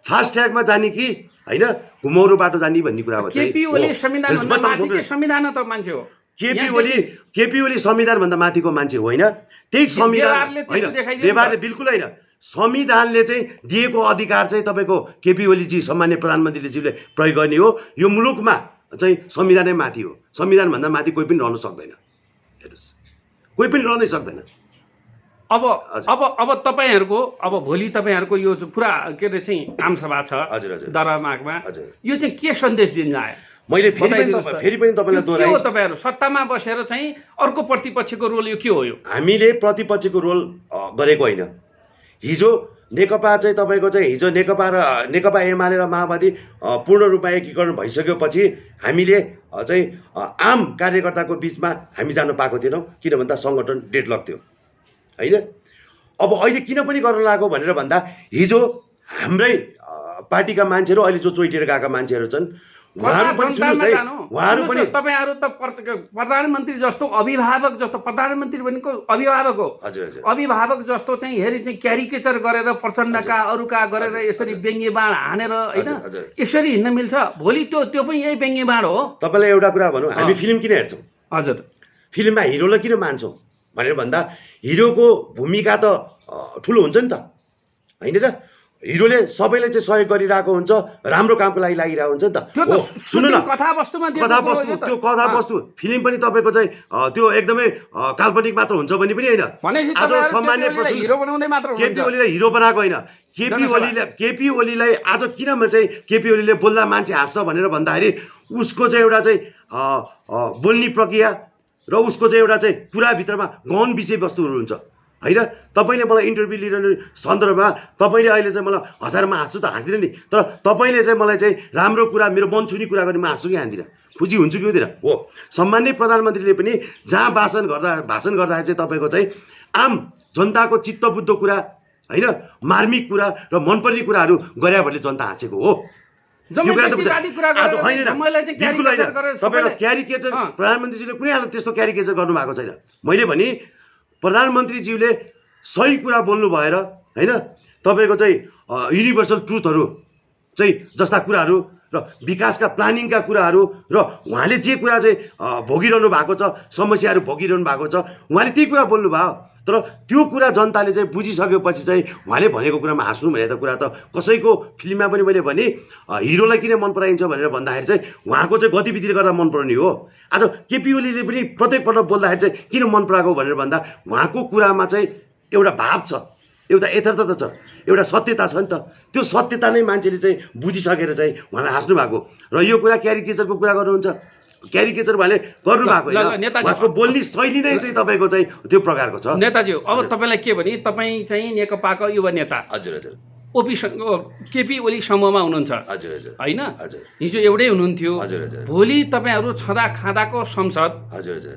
फास्ट ट्र्याकमा जाने कि होइन घुमौरो बाटो जाने भन्ने कुरा हो। केपी ओली संविधानभन्दा माथिको संविधान त मान्छे हो। केपी ओली संविधानभन्दा माथिको मान्छे होइन, त्यही संविधान होइन, व्यवहारले बिल्कुल होइन। संविधानले चाहिँ दिएको अधिकार चाहिँ तपाईँको केपी ओलीजी सम्मान्य प्रधानमन्त्रीज्यूले प्रयोग गर्ने हो। यो मुलुकमा चाहिँ संविधानै माथि हो, संविधानभन्दा माथि कोही पनि रहन सक्दैन। हेर्नुहोस्, कोही पनि रहनै सक्दैन। अब तपाईँहरूको अब भोलि तपाईँहरूको यो पुरा के अरे चाहिँ आमसभा छ दरबारमागमा, यो चाहिँ के सन्देश दिन आयो? मैले फेरि पनि तपाईँलाई दोहोऱ्याएँ, के हो तपाईँहरू सत्तामा बसेर चाहिँ अर्को प्रतिपक्षको रोल यो के हो? यो हामीले प्रतिपक्षको रोल गरेको होइन। हिजो नेकपा चाहिँ तपाईँको चाहिँ हिजो नेकपा एमाले र माओवादी पूर्ण रूपमा एकीकरण भइसकेपछि हामीले चाहिँ आम कार्यकर्ताको बिचमा हामी जान पाएको थिएनौँ, किन भन्दा सङ्गठन डेडलक थियो होइन। अब अहिले किन पनि गर्न लाग्यो भनेर भन्दा हिजो हाम्रै पार्टीका मान्छेहरू अहिले जो चोइटेर गएका मान्छेहरू छन्, उहाँहरू पनि सुन्नुहोस् है, उहाँहरू पनि तपाईँहरू त प्रधानमन्त्री जस्तो अभिभावक जस्तो प्रधानमन्त्री भनेको अभिभावक हो। अभिभावक जस्तो चाहिँ हेरी चाहिँ क्यारिकेचर गरेर प्रचण्डका अरूका गरेर यसरी व्यङ्ग्य बाण हानेर होइन यसरी हिँड्न मिल्छ? भोलि त्यो पनि यही व्यङ्ग्य बाण हो। तपाईँलाई एउटा कुरा भनौँ, हामी फिल्म किन हेर्छौँ? हजुर, फिल्ममा हिरोलाई किन मान्छौँ भनेर भन्दा हिरोको भूमिका त ठुलो हुन्छ नि त होइन र। हिरोले सबैले चाहिँ सहयोग गरिरहेको हुन्छ, राम्रो कामको लागि लागिरहेको हुन्छ नि त। सुन्नु न, त्यो कथावस्तु फिल्म पनि तपाईँको चाहिँ त्यो एकदमै काल्पनिक मात्र हुन्छ भने पनि होइन। आज सामान्य केपी ओलीलाई हिरो बनाएको होइन। केपी ओलीलाई आज किन चाहिँ केपी ओलीले बोल्दा मान्छे हाँस्छ भनेर भन्दाखेरि उसको चाहिँ एउटा चाहिँ बोल्ने प्रक्रिया र उसको चाहिँ एउटा चाहिँ कुराभित्रमा गहन विषयवस्तुहरू हुन्छ होइन। तपाईँले मलाई इन्टरभ्यू लिइरहने सन्दर्भमा तपाईँले अहिले चाहिँ मलाई हजारमा हाँस्छु त हाँस्दिनँ नि, तर तपाईँले चाहिँ मलाई चाहिँ राम्रो कुरा मेरो मन छुने कुरा गर्ने म हाँस्छु कि हाँस्दिनँ, खुसी हुन्छु कि हुँदैन हो। सम्मान्य प्रधानमन्त्रीले पनि जहाँ भाषण गर्दाखेरि चाहिँ तपाईँको चाहिँ आम जनताको चित्तबुद्ध कुरा होइन, मार्मिक कुरा र मनपर्ने कुराहरू गरे भने जनता हाँसेको हो। तपाईँको क्यारिकेचर प्रधानमन्त्रीजीले कुनै हालत त्यस्तो क्यारिकेचर गर्नुभएको छैन। मैले भने प्रधानमन्त्रीज्यूले सही कुरा बोल्नु भएर होइन, तपाईँको चाहिँ युनिभर्सल ट्रुथहरू चाहिँ जस्ता कुराहरू र विकासका प्लानिङका कुराहरू र उहाँले जे कुरा चाहिँ भोगिरहनु भएको छ, समस्याहरू भोगिरहनु भएको छ, उहाँले त्यही कुरा बोल्नुभयो। तर त्यो कुरा जनताले चाहिँ बुझिसकेपछि चाहिँ उहाँले भनेको कुरामा हाँस्नु भने त कुरा त कसैको फिल्ममा पनि मैले भने हिरोलाई किन मन पराइन्छ भनेर भन्दाखेरि चाहिँ उहाँको चाहिँ गतिविधिले गर्दा मन पराउने हो। आज केपी ओलीले पनि प्रत्येकपल्ट बोल्दाखेरि चाहिँ किन मन पराएको भनेर भन्दा उहाँको कुरामा चाहिँ एउटा भाव छ, एउटा यथार्थता छ, एउटा सत्यता छ नि त। त्यो सत्यता नै मान्छेले चाहिँ बुझिसकेर चाहिँ उहाँलाई हाँस्नु भएको र यो कुरा क्यारिकेचरको कुरा गर्नुहुन्छ, क्यारिकेचर भने गर्नु भएको होइन, उहाँको बोल्ने शैली नै चाहिँ तपाईँको चाहिँ त्यो प्रकारको छ। नेताजी अब तपाईँलाई के भने तपाईँ चाहिँ नेकपाको युवा नेता हजुर हजुर केपी ओली समूहमा हुनुहुन्छ हजुर हजुर होइन, हिजो एउटै हुनुहुन्थ्यो, हजुर हजुर भोलि तपाईँहरू छँदा खाँदाको संसद हजुर हजुर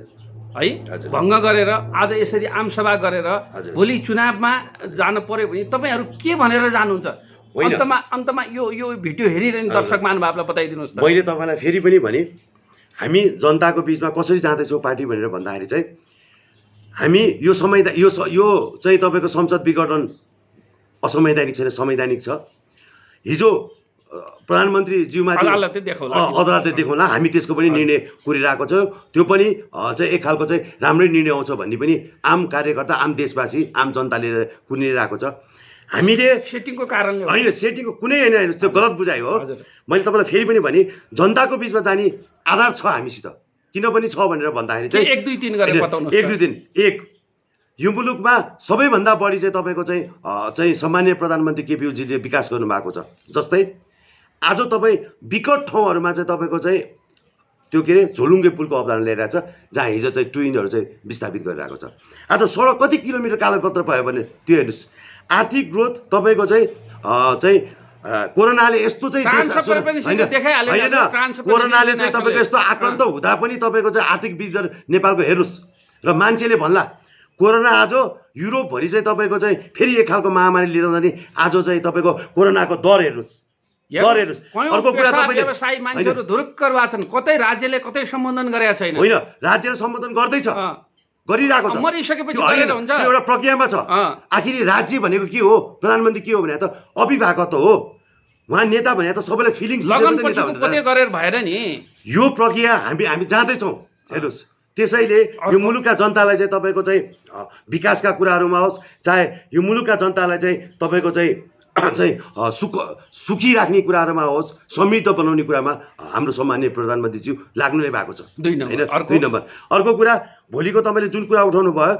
है भङ्ग गरेर आज यसरी आमसभा गरेर भोलि चुनावमा जानु पर्यो भने तपाईँहरू के भनेर जानुहुन्छ? अन्तमा यो भिडियो हेरिरहने दर्शक महानुभावलाई बताइदिनुहोस् त। मैले तपाईँलाई फेरि पनि भने हामी जनताको बिचमा कसरी जाँदैछौँ पार्टी भनेर भन्दाखेरि चाहिँ हामी यो चाहिँ तपाईँको संसद विघटन असंवैधानिक छैन, संवैधानिक छ। हिजो प्रधानमन्त्रीज्यूमाथि अदालतले देखाउला, हामी त्यसको पनि निर्णय कुरिरहेको छ। त्यो पनि चाहिँ एक खालको चाहिँ राम्रै निर्णय आउँछ भन्ने पनि आम कार्यकर्ता, आम देशवासी, आम जनताले कुरिरहेको छ। हामीले सेटिङको कारणले होइन, सेटिङको कुनै होइन, त्यो गलत बुझाइ हो। मैले तपाईँलाई फेरि पनि भने जनताको बिचमा जाने आधार छ हामीसित, किन पनि छ भनेर भन्दाखेरि चाहिँ 1 2 3 गरेर बताउनुहोस्। 1 2 3 1 यो मुलुकमा सबैभन्दा बढी चाहिँ तपाईँको चाहिँ सम्मान्य प्रधानमन्त्री केपी ओलीजीले विकास गर्नुभएको छ। जस्तै आज तपाईँ विकट ठाउँहरूमा चाहिँ तपाईँको चाहिँ त्यो के अरे झोलुङ्गे पुलको अवधारणा ल्याइरहेको छ, जहाँ हिजो चाहिँ ट्विनहरू चाहिँ विस्थापित गरिरहेको छ। आज सडक कति किलोमिटर कालोपत्र भयो भने त्यो हेर्नुहोस्। आर्थिक ग्रोथ तपाईँको चाहिँ कोरोनाले यस्तो चाहिँ कोरोनाले चाहिँ तपाईँको यस्तो आक्रान्त हुँदा पनि तपाईँको चाहिँ आर्थिक वृद्धि नेपालको हेर्नुहोस्। र मान्छेले भन्ला कोरोना आज युरोपभरि चाहिँ तपाईँको चाहिँ फेरि एक खालको महामारी लिएर आउँदा नि आज चाहिँ तपाईँको कोरोनाको दर हेर्नुहोस्, दर हेर्नुहोस्। अर्को कुरा व्यवसायी मान्छेहरू धुरुक्कर भएका छन्, कतै राज्यले कतै सम्बोधन गरेका छैन। होइन, राज्यले सम्बोधन गर्दैछ, गरिरहेको छ, मरिसकेपछि एउटा प्रक्रियामा छ। आखिर राज्य भनेको के हो, प्रधानमन्त्री के हो भने त अभिभावकत्व हो। उहाँ नेता भने त सबैलाई फिलिङ्स लगन पछिको पोते गरेर भएर नि यो प्रक्रिया हामी जाँदैछौँ हेर्नुहोस्। त्यसैले यो मुलुकका जनतालाई चाहिँ तपाईँको चाहिँ विकासका कुराहरूमा होस्, चाहे यो मुलुकका जनतालाई चाहिँ तपाईँको सुखी राख्ने कुराहरूमा होस्, समृद्ध बनाउने कुरामा हाम्रो सम्माननीय प्रधानमन्त्रीज्यू लाग्नु नै भएको छ। होइन। 2 नम्बर अर्को कुरा, भोलिको तपाईँले जुन कुरा उठाउनु भयो,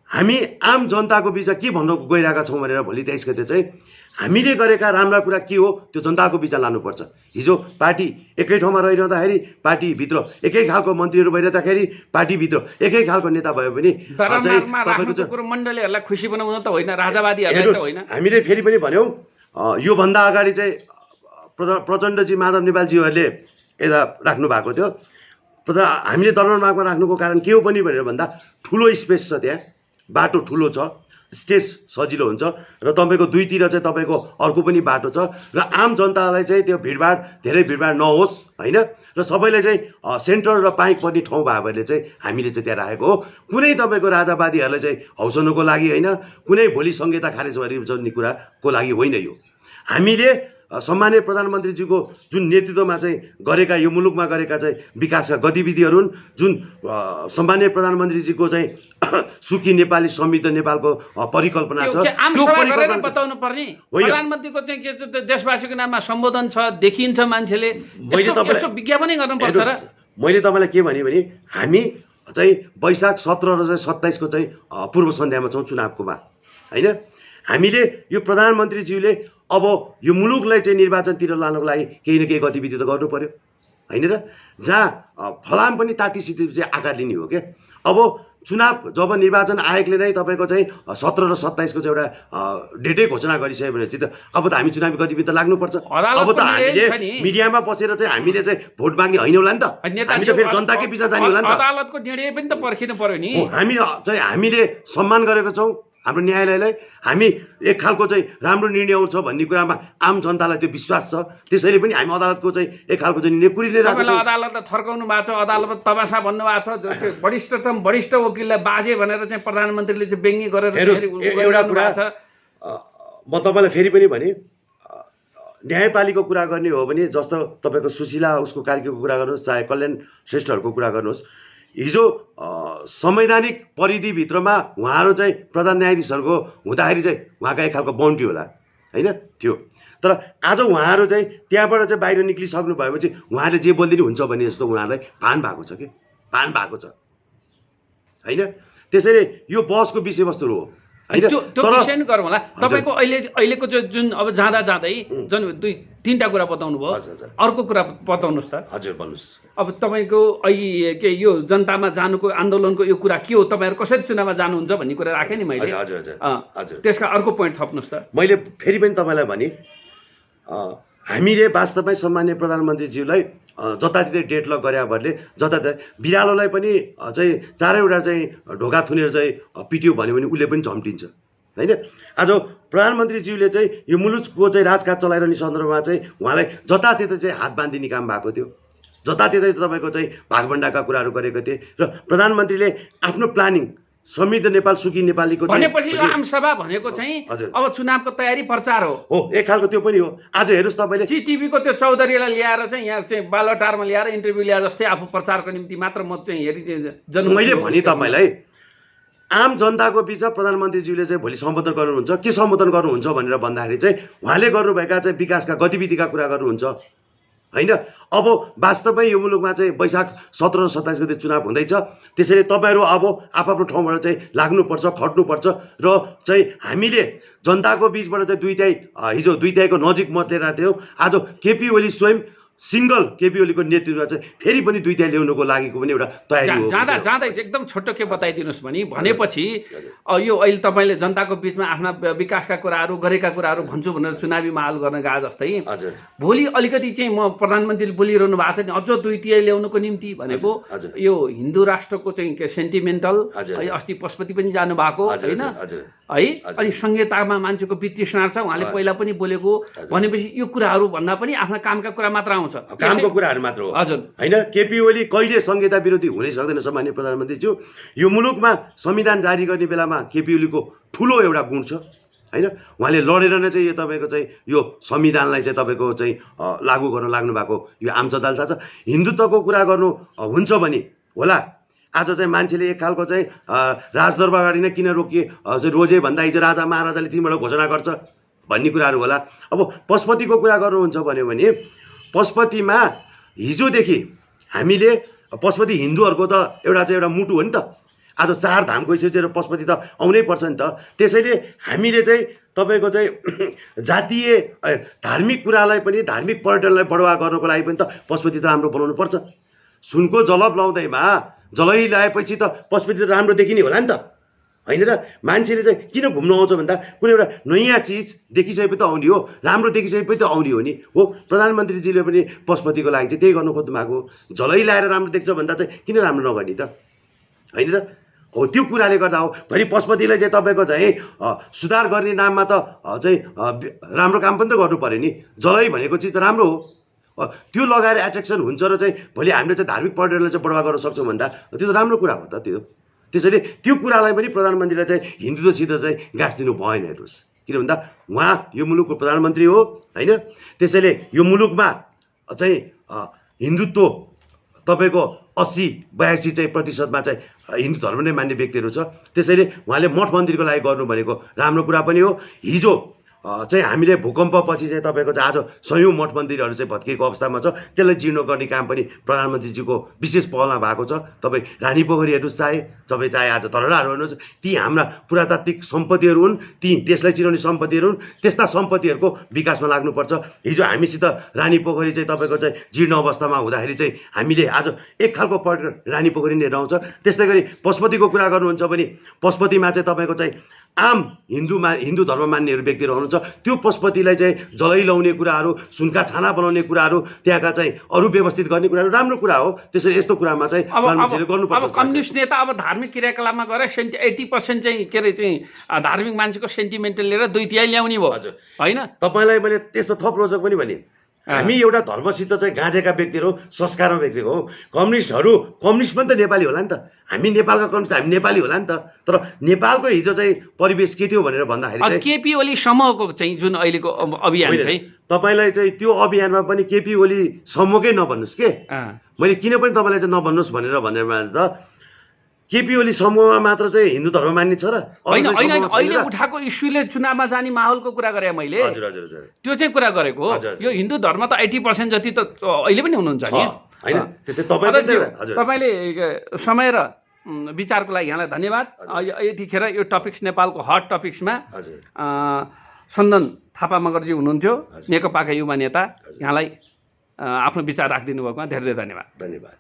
हामी आम जनताको बिचमा के भन्न गइरहेका छौँ भनेर भोलि 23 गते चाहिँ हामीले गरेका राम्रा कुरा के हो त्यो जनताको बिचमा लानुपर्छ। हिजो पार्टी एकै ठाउँमा रहिरहँदाखेरि, पार्टीभित्र एकै खालको मन्त्रीहरू भइरहँदाखेरि, पार्टीभित्र एकै खालको नेता भयो भने मण्डलीहरूलाई खुसी बनाउन त होइन, राजावादीहरूलाई त होइन। हामीले फेरि पनि भन्यौँ, योभन्दा अगाडि चाहिँ प्रचण्डजी, माधव नेपालजीहरूले यता राख्नु भएको थियो। हामीले दरबारमार्गमा राख्नुको कारण के हो पनि भनेर भन्दा, ठुलो स्पेस छ, त्यहाँ बाटो ठुलो छ, स्टेज सजिलो हुन्छ र तपाईँको दुईतिर चाहिँ तपाईँको अर्को पनि बाटो छ र आम जनतालाई चाहिँ त्यो धेरै भिडभाड नहोस् होइन, र सबैले चाहिँ सेन्टर र पाइक पर्ने ठाउँ भएकोले चाहिँ हामीले चाहिँ त्यहाँ राखेको हो। कुनै तपाईँको राजावादीहरूलाई चाहिँ हौसनको लागि होइन, कुनै भोलि संहिता खारेज गर्ने कुराको लागि होइन। यो हामीले सम्माननीय प्रधानमन्त्रीजीको जुन नेतृत्वमा चाहिँ गरेका, यो मुलुकमा गरेका चाहिँ विकासका गतिविधिहरू हुन्, जुन सम्माननीय प्रधानमन्त्रीजीको चाहिँ सुखी नेपाली समृद्ध नेपालको परिकल्पना छ, त्यो परिकल्पना बताउनु पर्ने। प्रधानमन्त्रीको चाहिँ के छ, देशवासीको नाममा सम्बोधन छ, देखिन्छ मान्छेले, यसो विज्ञापनै गर्नुपर्छ र। मैले तपाईँलाई के भने हामी चाहिँ वैशाख 17 र 27 को चाहिँ पूर्व सन्ध्यामा छौँ चुनावकोमा होइन। हामीले यो प्रधानमन्त्रीज्यूले अब यो मुलुकलाई चाहिँ निर्वाचनतिर लानको लागि केही न केही गतिविधि त गर्नु पर्यो होइन र, जहाँ फलाम पनि तातीसिती चाहिँ आकार लिने हो क्या। अब चुनाव जब निर्वाचन आयोगले नै तपाईँको चाहिँ 17 र 27 को चाहिँ एउटा डेटै घोषणा गरिसक्यो भने चाहिँ अब त हामी चुनावी गतिविधि त लाग्नुपर्छ। अब त हामीले मिडियामा बसेर चाहिँ हामीले चाहिँ भोट माग्ने होइन होला नि त, हामी त फेरि जनताकै बिचमा जाने होला नि त। अदालतको निर्णय पनि त पर्खिनु पर्यो नि। हामीले सम्मान गरेको छौँ हाम्रो न्यायालयलाई, हामी एक खालको चाहिँ राम्रो निर्णय आउँछ भन्ने कुरामा आम जनतालाई त्यो विश्वास छ। त्यसैले पनि हामी अदालतको चाहिँ एक खालको चाहिँ निर्णय कुरिरहेको छौँ। अदालतलाई थर्काउनु भएको छ, अदालतमा तमासा भन्नुभएको छ, वरिष्ठ वकिललाई बाजे भनेर चाहिँ प्रधानमन्त्रीले चाहिँ व्यङ्ग्य गरेर एउटा कुरा म तपाईँलाई फेरि पनि भने, न्यायपालिकाको कुरा गर्ने हो भने जस्तो तपाईँको सुशीला उसको कार्यको कुरा गर्नुहोस्, चाहे कल्याण श्रेष्ठहरूको कुरा गर्नुहोस्, हिजो संवैधानिक परिधिभित्रमा उहाँहरू चाहिँ प्रधान न्यायाधीशहरूको हुँदाखेरि चाहिँ उहाँका एक खालको बाउन्ड्री होला होइन थियो। तर आज उहाँहरू चाहिँ त्यहाँबाट चाहिँ बाहिर निक्लिसक्नु भएपछि उहाँले जे बोलिदिनु हुन्छ भने जस्तो उहाँहरूलाई भान भएको छ कि भान भएको छ होइन। त्यसैले यो बहसको विषयवस्तु हो होइन। त्यो विषय नै गरौँ होला। तपाईँको अहिलेको जुन अब जाँदै जुन 2-3टा कुरा बताउनु भयो, अर्को कुरा बताउनुहोस् त। हजुर भन्नुहोस्। अब तपाईँको अहिले के यो जनतामा जानुको आन्दोलनको यो कुरा के हो, तपाईँहरू कसरी चुनावमा जानुहुन्छ भन्ने कुरा राखेँ नि मैले। त्यसका अर्को पोइन्ट थप्नुहोस् त। मैले फेरि पनि तपाईँलाई भने, हामीले वास्तवमै सम्माननीय प्रधानमन्त्रीज्यूलाई जताततै डेडलक गरे भरले जताततै बिरालोलाई पनि चाहिँ चारैवटा चाहिँ ढोका थुनेर चाहिँ पिट्यो भन्यो भने उसले पनि झम्टिन्छ होइन। आज प्रधानमन्त्रीज्यूले चाहिँ यो मुलुकको चाहिँ राजकाज चलाइरहने सन्दर्भमा चाहिँ उहाँलाई जताततै चाहिँ हात बाँधिने काम भएको थियो, जताततै तपाईँको चाहिँ भागभण्डाका कुराहरू गरेको थिए र प्रधानमन्त्रीले आफ्नो प्लानिङ समृद्ध नेपाल सुखी नेपालीको भनेपछि आमसभा भनेको चाहिँ अब चुनावको तयारी प्रचार हो एक खालको। त्यो पनि हो। आज हेर्नुहोस् तपाईँले टिभीको त्यो चौधरीलाई ल्याएर चाहिँ यहाँ चाहिँ बालोटारमा ल्याएर इन्टरभ्यू ल्याएर जस्तै आफू प्रचारको निम्ति मात्र म चाहिँ मैले भने तपाईँलाई आम जनताको बिचमा प्रधानमन्त्रीज्यूले चाहिँ भोलि सम्बोधन गर्नुहुन्छ, के सम्बोधन गर्नुहुन्छ भनेर भन्दाखेरि चाहिँ उहाँले गर्नुभएका चाहिँ विकासका गतिविधिका कुरा गर्नुहुन्छ होइन। अब वास्तवमै यो मुलुकमा चाहिँ वैशाख 17 र 27 गते चुनाव हुँदैछ। त्यसैले तपाईँहरू अब आफ्नो ठाउँबाट चाहिँ लाग्नुपर्छ, खट्नुपर्छ र चाहिँ हामीले जनताको बिचबाट चाहिँ हिजो 2 तिहाईको नजिक मत लिएर थियौँ। आज केपी ओली स्वयं सिङ्गल केपी ओलीको नेतृत्वमा चाहिँ फेरि पनि 2 तिहाई ल्याउनुको लागिको पनि एउटा तयारी हो। जाँदै एकदम छोटो के बताइदिनुहोस् भनेपछि यो अहिले तपाईँले जनताको बिचमा आफ्ना विकासका कुराहरू गरेका कुराहरू भन्छु भनेर चुनावी माहौल गर्न गए जस्तै भोलि अलिकति चाहिँ म प्रधानमन्त्रीले बोलिरहनु भएको छ नि अझ 2 तिहाई ल्याउनुको निम्ति भनेको यो हिन्दू राष्ट्रको चाहिँ सेन्टिमेन्टल अस्ति पशुपति पनि जानुभएको होइन है, अनि संहितामा मान्छेको वितृष्णा छ, उहाँले पहिला पनि बोलेको। भनेपछि यो कुराहरू भन्दा पनि आफ्ना कामका कुरा मात्र आउँछ, कामको कुराहरू मात्र हो हजुर होइन। केपी ओली कहिले संहिता विरोधी हुनै सक्दैन सम्माननीय प्रधानमन्त्रीज्यू। यो मुलुकमा संविधान जारी गर्ने बेलामा केपी ओलीको ठुलो एउटा गुण छ होइन उहाँले लडेर नै चाहिँ यो तपाईँको चाहिँ यो संविधानलाई चाहिँ तपाईँको चाहिँ लागू गर्न लाग्नु भएको यो आम जनताले थाहा छ। हिन्दुत्वको कुरा गर्नु हुन्छ भने होला, आज चाहिँ मान्छेले एक खालको चाहिँ राजदरबार अगाडि नै किन रोजे भन्दा हिजो राजा महाराजाले तिमीबाट घोषणा गर्छ भन्ने कुराहरू होला। अब पशुपतिको कुरा गर्नुहुन्छ भन्यो भने पशुपतिमा हिजोदेखि हामीले पशुपति हिन्दूहरूको त एउटा मुटु हो नि त। आज 4 धाम गइसकेर पशुपति त आउनै पर्छ नि त। त्यसैले हामीले चाहिँ तपाईँको चाहिँ जातीय धार्मिक कुरालाई पनि धार्मिक पर्यटनलाई बढावा गर्नको लागि पनि त पशुपति त राम्रो बनाउनु पर्छ। सुनको जलप लाउँदैमा जलै ल्याएपछि त पशुपति त राम्रो देखिने होला नि त, होइन र? मान्छेले चाहिँ किन घुम्न आउँछ भन्दा कुनै एउटा नयाँ चिज देखिसकेपछि त आउने हो, राम्रो देखिसकेपछि त आउने हो नि हो। प्रधानमन्त्रीजीले पनि पशुपतिको लागि चाहिँ त्यही गर्नु खोज्नु भएको। जलै ल्याएर राम्रो देख्छ भन्दा चाहिँ किन राम्रो नगर्ने त, होइन र? हो त्यो कुराले गर्दा हो। भरि पशुपतिलाई चाहिँ तपाईँको चाहिँ सुधार गर्ने नाममा त चाहिँ राम्रो काम पनि त गर्नु पऱ्यो नि। जलै भनेको चिज त राम्रो हो, त्यो लगाएर एट्र्याक्सन हुन्छ र चाहिँ भोलि हामीले चाहिँ धार्मिक पर्यटनलाई चाहिँ बढावा गर्न सक्छौँ भन्दा त्यो त राम्रो कुरा हो त त्यो। त्यसैले त्यो कुरालाई पनि प्रधानमन्त्रीलाई चाहिँ हिन्दुत्वसित चाहिँ गाँस दिनु भएन हेर्नुहोस्। किन भन्दा उहाँ यो मुलुकको प्रधानमन्त्री हो, होइन? त्यसैले यो मुलुकमा चाहिँ हिन्दुत्व तपाईँको 80-82 चाहिँ प्रतिशतमा चाहिँ हिन्दू धर्म नै मान्ने व्यक्तिहरू छ। त्यसैले उहाँले मठ मन्दिरको लागि गर्नु भनेको राम्रो कुरा पनि हो। हिजो चाहिँ हामीले भूकम्पपछि चाहिँ तपाईँको चाहिँ आज 100औं मठ मन्दिरहरू चाहिँ भत्किएको अवस्थामा छ। त्यसलाई जीर्ण गर्ने काम पनि प्रधानमन्त्रीजीको विशेष पहलमा भएको छ। तपाईँ रानी पोखरी हेर्नुहोस्, तपाईँ चाहे आज धरहराहरू हेर्नुहोस्, ती हाम्रा पुरातात्विक सम्पत्तिहरू हुन्, ती देशलाई चिनाउने सम्पत्तिहरू हुन्। त्यस्ता सम्पत्तिहरूको विकासमा लाग्नुपर्छ। हिजो हामीसित रानी पोखरी चाहिँ तपाईँको चाहिँ जीर्ण अवस्थामा हुँदाखेरि चाहिँ हामीले आज एक खालको पर्यटन रानी पोखरी नै रहन्छ। त्यस्तै गरी पशुपतिको कुरा गर्नुहुन्छ भने पशुपतिमा चाहिँ तपाईँको चाहिँ आम हिन्दू धर्म मान्नेहरू व्यक्तिहरू हुनुहुन्छ। त्यो पशुपतिलाई चाहिँ जलै लाउने कुराहरू, सुनका छाना बनाउने कुराहरू, त्यहाँका चाहिँ अरू व्यवस्थित गर्ने कुराहरू राम्रो कुरा हो। त्यसैले यस्तो कुरामा चाहिँ प्रधानमन्त्रीले गर्नुपर्छ। अब कम्युनिस्ट नेता अब धार्मिक क्रियाकलापमा गएर 80% चाहिँ के अरे चाहिँ धार्मिक मान्छेको सेन्टिमेन्टल लिएर 2/3 ल्याउने भयो, हजुर, होइन? तपाईँलाई मैले त्यस्तो थप रोचक पनि भने हामी एउटा धर्मसित चाहिँ गाँजेका व्यक्तिहरू हो, संस्कारमा व्यक्तिहरू हो। कम्युनिस्ट पनि त नेपाली होला नि त। हामी नेपालका कम्युनिस्ट, हामी नेपाली होला नि त। तर नेपालको हिजो चाहिँ परिवेश के थियो भनेर भन्दाखेरि चाहिँ केपी ओली समूहको चाहिँ जुन अहिलेको अभियान चाहिँ तपाईँलाई चाहिँ त्यो अभियानमा पनि केपी ओली समूहकै नभन्नुहोस् के। मैले किन पनि तपाईँलाई चाहिँ नभन्नुहोस् भनेर त केपी ओली समूहमा मात्र चाहिँ हिन्दू धर्म मान्ने छ र? होइन, अहिले उठाएको इस्युले चुनावमा जाने माहौलको कुरा गरेँ मैले। हजुर हजुर हजुर, त्यो चाहिँ कुरा गरेको हो। यो हिन्दू धर्म त 80% जति त अहिले पनि हुनुहुन्छ नि, होइन? त्यसै तपाईँले समय र विचारको लागि यहाँलाई धन्यवाद। यतिखेर यो टपिक्स नेपालको हट टपिक्समा सन्दन थापा मगरजी हुनुहुन्थ्यो, नेकपाका युवा नेता। यहाँलाई आफ्नो विचार राखिदिनु भएकोमा धेरै धेरै धन्यवाद।